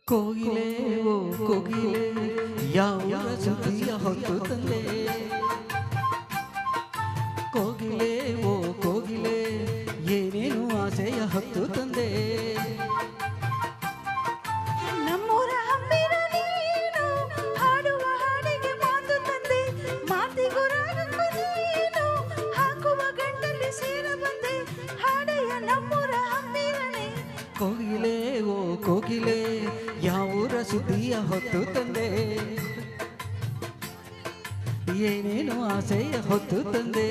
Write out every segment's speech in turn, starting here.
ಕೋಗಿಲೆ ಓ ಕೋಗಿಲೆ ಯಾವ ಸುದ್ದಿಯ ಹೊತ್ತು ತಂದೆ. ಕೋಗಿಲೆ ಓ ಕೋಗಿಲೆ ಏನೇನು ಆಸೆಯ ಹೊತ್ತು ತಂದೆ. ನಮ್ಮೂರ ಹಮ್ಮಿನ ನೀನು ಹಾಡುವ ಹಾಡಿಗೆ ಮಾತು ತಂದೆ. ಮಾತಿಗೂ ರಾಗಕ್ಕೂ ನೀನು ಹಾಕುವ ಗಂಟಲ್ಲಿ ಸೇರ ಬಂದೆ. ಹಾಡೆಯ ನಮ್ಮೂರ ಹಮ್ಮಿರನೆ. ಕೋಗಿಲೆ ಓ ಕೋಗಿಲೆ ಯಾವೂರ ಸುದ್ದಿಯ ಹೊತ್ತು ತಂದೆ. ಏನೇನು ಆಸೆಯ ಹೊತ್ತು ತಂದೆ.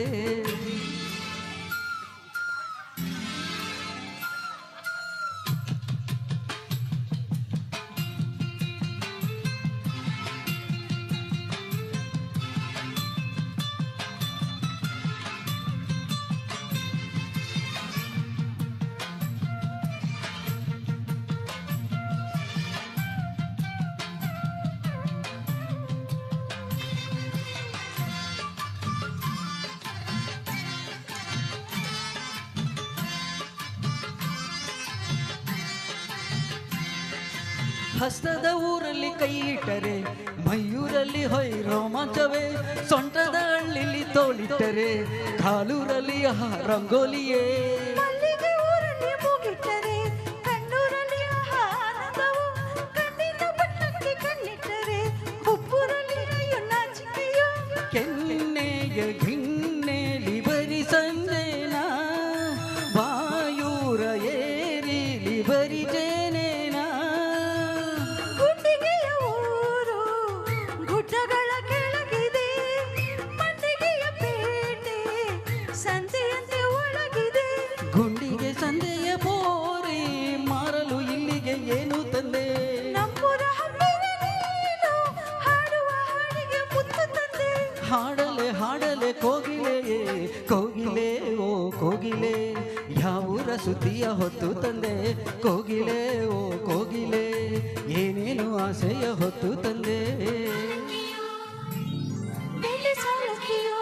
ಹಸ್ತದ ಊರಲ್ಲಿ ಕೈ ಇಟ್ಟರೆ ಮಯೂರಲ್ಲಿ ಹೊಯ್ ರೋಮಾಂಚವೇ. ಸೊಂಟದ ಹಳ್ಳಿಲಿ ತೋಳಿಟ್ಟರೆ ಕಾಲೂರಲ್ಲಿ ರಂಗೋಲಿಯೇ. ಮಲ್ಲಿಗೆ ಊರಲ್ಲಿ ಮೂಗಿಟ್ಟರೆ ಕಣ್ಣೂರಲ್ಲಿ ಆನಂದವು. ಕಣ್ಣಿನ ಬಣ್ಣಕ್ಕೆ ಕಣ್ಣಿಟ್ಟರೆ ಉಪ್ಪೂರಲ್ಲಿ ನಾಚಿಕೆಯೋ. ಕೆನ್ನೆಯ ಗಿನ್ನೆಲಿ ಬರಿ ಸಂಜೆನ ವಾಯೂರ ಏರಿಲಿ ಬರಿ ಜೇನೇನ. ಗುಂಡಿಗೆಯ ಊರು ಗುಡ್ಡಗಳ ಕೆಳಗಿದೆ. ಮಂಡಿಗೆಯ ಪೇಟೆ ಸಂತೆಯಂತೆ ಒಳಗಿದೆ. ಗುಂಡಿಗೆ ಸಂದೆಯ ಬೋರಿ ಮಾರಲು ಇಲ್ಲಿಗೆ ಏನು ತಂದೆ. ನಮ್ಮೂರ ಹಮ್ಮಿನ ನೀನು ಹಾಡುವ ಹಾಡಿಗೆ ಮುತ್ತು ತಂದೆ. ಹಾಡಲೆ ಹಾಡಲೆ ಕೋಗಿಲೆ ಕೋಗಿಲೆ ಓ ಕೋಗಿಲೆ ಯಾವೂರ ಸುದ್ದಿಯ ಹೊತ್ತು ತಂದೆ. ಕೋಗಿಲೆ ಓ ಕೋಗಿಲೆ ಏನೇನು ಆಸೆಯ ಹೊತ್ತು ತಂದೆ. ಬೆಳ್ಳಿ ಸಾಲಕ್ಕಿಯೋ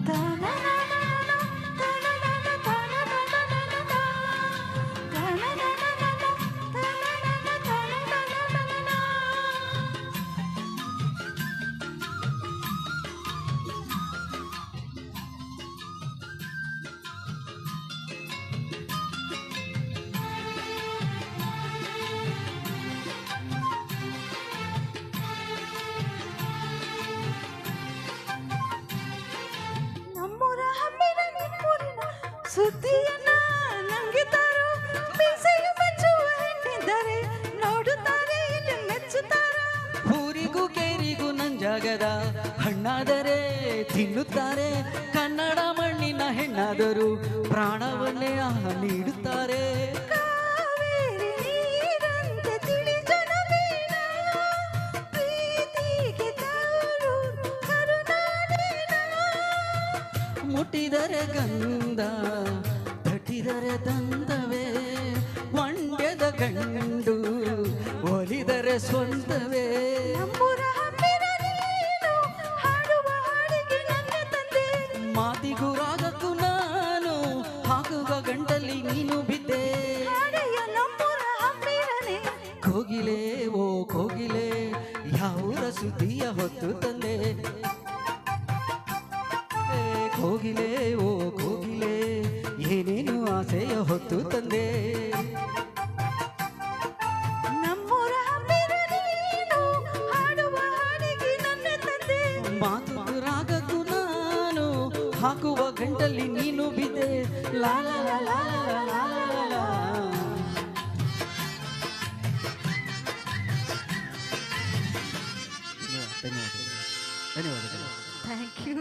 ತಾನನನನ, ತಾನನನ, ತಾನನನನನ, ತಾನನನನನ, ತಾನನನ, ತಾನನನನನ. ನಮ್ಮೂರ ಹಮ್ಮಿನ ನಿಮ್ಮೂರಿನ ಸುದ್ದಿಯನ್ನ ನಂಗೆ ತಾರೋ. ಮೀಸೆಯು ಮೆಚ್ಚುವ ಹೆಣ್ಣಿದ್ದರೆ ನೋಡುತ್ತಾರೆ ಇಲ್ಲಿ ಮೆಚ್ಚುತ್ತಾರ. ಊರಿಗೂ ಕೇರಿಗೂ ನಂಜಾಗದ ಹಣ್ಣಾದರೆ ತಿನ್ನುತ್ತಾರೆ. ಕನ್ನಡ ಮಣ್ಣಿನ ಹೆಣ್ಣಾದರೂ ಪ್ರಾಣವನ್ನೇ ನೀಡುತ್ತಾರೆ. ಕಾವೇರಿ ನೀರಂತೆ ತಿಳಿ ಜನಮೇನ ಪ್ರೀತಿಗೆ ತವರು ಕರುನಾಡಿನ. ಮುಟ್ಟಿದರೆ ಗಂಧ ತಟ್ಟಿದರೆ ದಂದವೇ. ಮಂಡ್ಯದ ಗಂಡು ಒಲಿದರೆ ಸ್ವಂತವೇ. ನಮ್ಮೂರ ಹಮ್ಮಿನ ನೀನು ಹಾಡುವ ಹಾಡಿಗೆ ನನ್ನ ತಂದೆ. ಮಾತಿಗೂ ರಾಗಕ್ಕೂ ನಾನು ಹಾಕುವ ಗಂಟಲ್ಲಿ ನೀನು ಬಿದ್ದೆ. ಹಾಡೆಯ ನಮ್ಮೂರ ಹಮ್ಮಿರನೆ. ಕೋಗಿಲೆ ಓ ಕೋಗಿಲೆ ಯಾವೂರ ಸುದ್ದಿಯ ಹೊತ್ತು ತಂದೆ. ಕೋಗಿಲೆ ಓ ಕೋಗಿಲೆ ಏನೇನು ಆಸೆಯ ಹೊತ್ತು ತಂದೆ. ನಮ್ಮೂರ ಹಮ್ಮಿನ ನೀನು ಹಾಡುವ ಹಾಡಿಗೆ ನನ್ನ ತಂದೆ. ಮಾತು ರಾಗಕ್ಕೂ ನಾನು ಹಾಕುವ ಗಂಟಲ್ಲಿ ನೀನು ಬಿದ್ದೆ. ಲಾ ಲಾ ಲಾ ಲಾ ಲಾ ಲಾ ಲಾ ಲಾ. ಧನ್ಯವಾದಗಳು. Thank you.